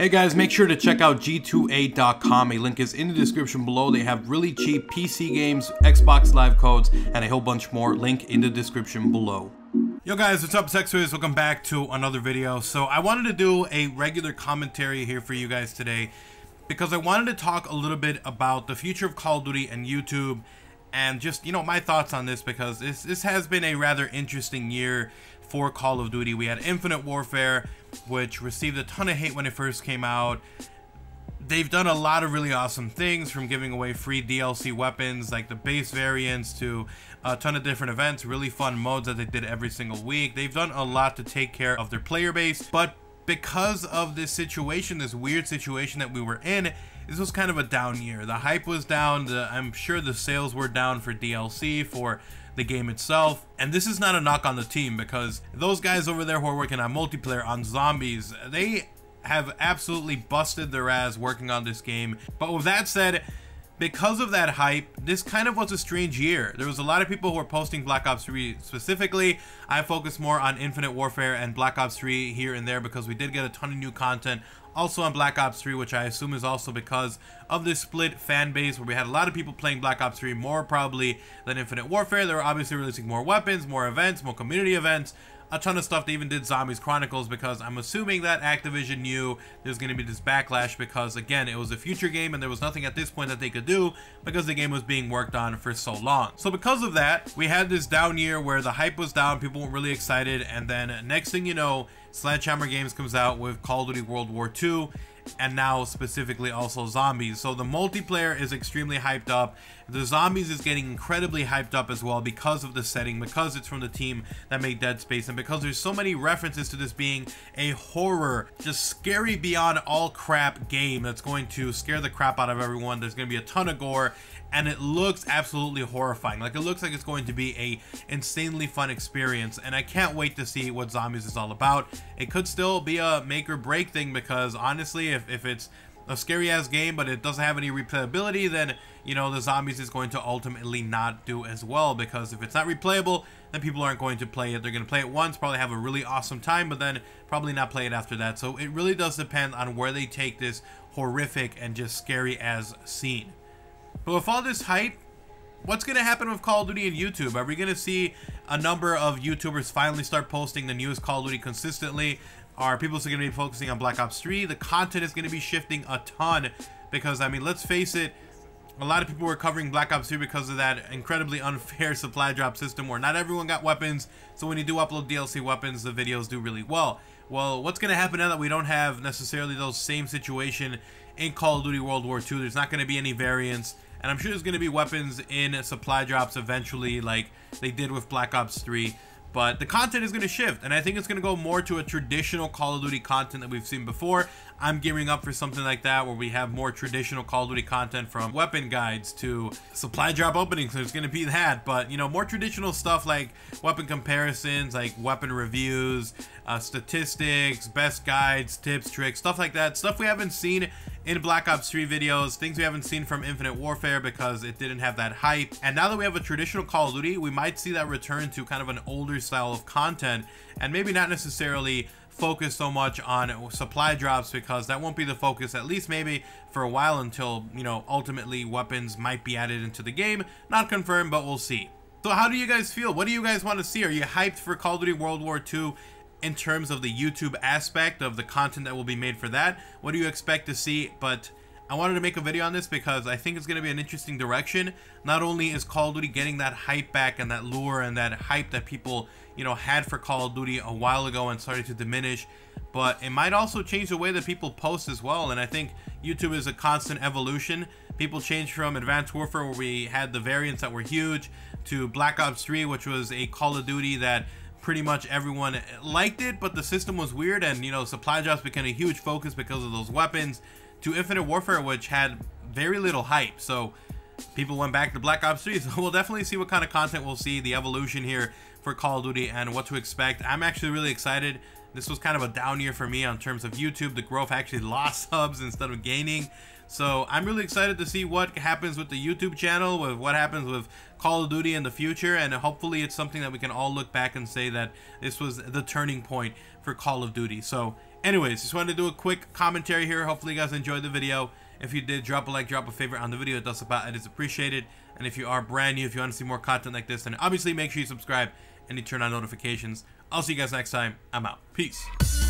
Hey guys, make sure to check out G2A.com. A link is in the description below. They have really cheap PC games, Xbox Live codes, and a whole bunch more. Link in the description below. Yo guys, what's up? It's XRAYZ. Welcome back to another video. So I wanted to do a regular commentary here for you guys today because I wanted to talk a little bit about the future of Call of Duty and YouTube and just, you know, my thoughts on this, because this has been a rather interesting year for Call of Duty. We had Infinite Warfare, which received a ton of hate when it first came out. They've done a lot of really awesome things, from giving away free DLC weapons like the base variants to a ton of different events, really fun modes that they did every single week. They've done a lot to take care of their player base, but because of this situation, this weird situation that we were in, this was kind of a down year. The hype was down, I'm sure the sales were down for DLC, for the game itself. And this is not a knock on the team, because those guys over there who are working on multiplayer, on zombies, they have absolutely busted their ass working on this game. But with that said, because of that hype, this kind of was a strange year. There was a lot of people who were posting Black Ops 3 specifically. I focused more on Infinite Warfare and Black Ops 3 here and there because we did get a ton of new content also on Black Ops 3, which I assume is also because of this split fan base where we had a lot of people playing Black Ops 3 more probably than Infinite Warfare. They were obviously releasing more weapons, more events, more community events, a ton of stuff. They even did Zombies Chronicles because I'm assuming that Activision knew there's going to be this backlash because, again, it was a future game and there was nothing at this point that they could do because the game was being worked on for so long. So because of that, we had this down year where the hype was down, people weren't really excited, and then next thing you know, Sledgehammer Games comes out with Call of Duty World War II, and now specifically also zombies. So the multiplayer is extremely hyped up. The zombies is getting incredibly hyped up as well because of the setting, because it's from the team that made Dead Space, and because there's so many references to this being a horror, just scary beyond all crap game that's going to scare the crap out of everyone. There's going to be a ton of gore, and it looks absolutely horrifying. Like, it looks like it's going to be a insanely fun experience, and I can't wait to see what zombies is all about. It could still be a make or break thing, because honestly, if it's a scary ass game but it doesn't have any replayability, then, you know, the zombies is going to ultimately not do as well, because if it's not replayable, then people aren't going to play it. They're going to play it once, probably have a really awesome time, but then probably not play it after that. So it really does depend on where they take this horrific and just scary as scene. But with all this hype, what's going to happen with Call of Duty and YouTube? Are we going to see a number of YouTubers finally start posting the newest Call of Duty consistently? Are people still going to be focusing on Black Ops 3? The content is going to be shifting a ton because, I mean, let's face it, a lot of people were covering Black Ops 3 because of that incredibly unfair supply drop system where not everyone got weapons. So when you do upload DLC weapons, the videos do really well. Well, what's going to happen now that we don't have necessarily those same situation in Call of Duty World War II? There's not going to be any variants, and I'm sure there's going to be weapons in supply drops eventually like they did with Black Ops 3. But the content is going to shift, and I think it's going to go more to a traditional Call of Duty content that we've seen before. I'm gearing up for something like that, where we have more traditional Call of Duty content, from weapon guides to supply drop openings. There's going to be that, but, you know, more traditional stuff like weapon comparisons, like weapon reviews, statistics, best guides, tips, tricks, stuff like that. Stuff we haven't seen in Black Ops 3 videos, things we haven't seen from Infinite Warfare because it didn't have that hype. And now that we have a traditional Call of Duty, we might see that return to kind of an older style of content, and maybe not necessarily focus so much on supply drops, because that won't be the focus, at least maybe for a while, until, you know, ultimately weapons might be added into the game. Not confirmed, but we'll see. So how do you guys feel? What do you guys want to see? Are you hyped for Call of Duty World War II in terms of the YouTube aspect of the content that will be made for that? What do you expect to see? But I wanted to make a video on this because I think it's going to be an interesting direction. Not only is Call of Duty getting that hype back and that lure and that hype that people, you know, had for Call of Duty a while ago and started to diminish, but it might also change the way that people post as well. And I think YouTube is a constant evolution. People change from Advanced Warfare, where we had the variants that were huge, to Black Ops 3, which was a Call of Duty that pretty much everyone liked it, but the system was weird, and, you know, supply drops became a huge focus because of those weapons, to Infinite Warfare, which had very little hype. So people went back to Black Ops 3. So we'll definitely see what kind of content we'll see, the evolution here for Call of Duty, and what to expect. I'm actually really excited. This was kind of a down year for me in terms of YouTube. The growth actually lost subs instead of gaining. So I'm really excited to see what happens with the YouTube channel, with what happens with Call of Duty in the future, and hopefully it's something that we can all look back and say that this was the turning point for Call of Duty. So Anyways, just wanted to do a quick commentary here. Hopefully you guys enjoyed the video. If you did, drop a like, drop a favorite on the video. It does about it is appreciated. And if you are brand new, if you want to see more content like this, then obviously make sure you subscribe and you turn on notifications. I'll see you guys next time. I'm out. Peace.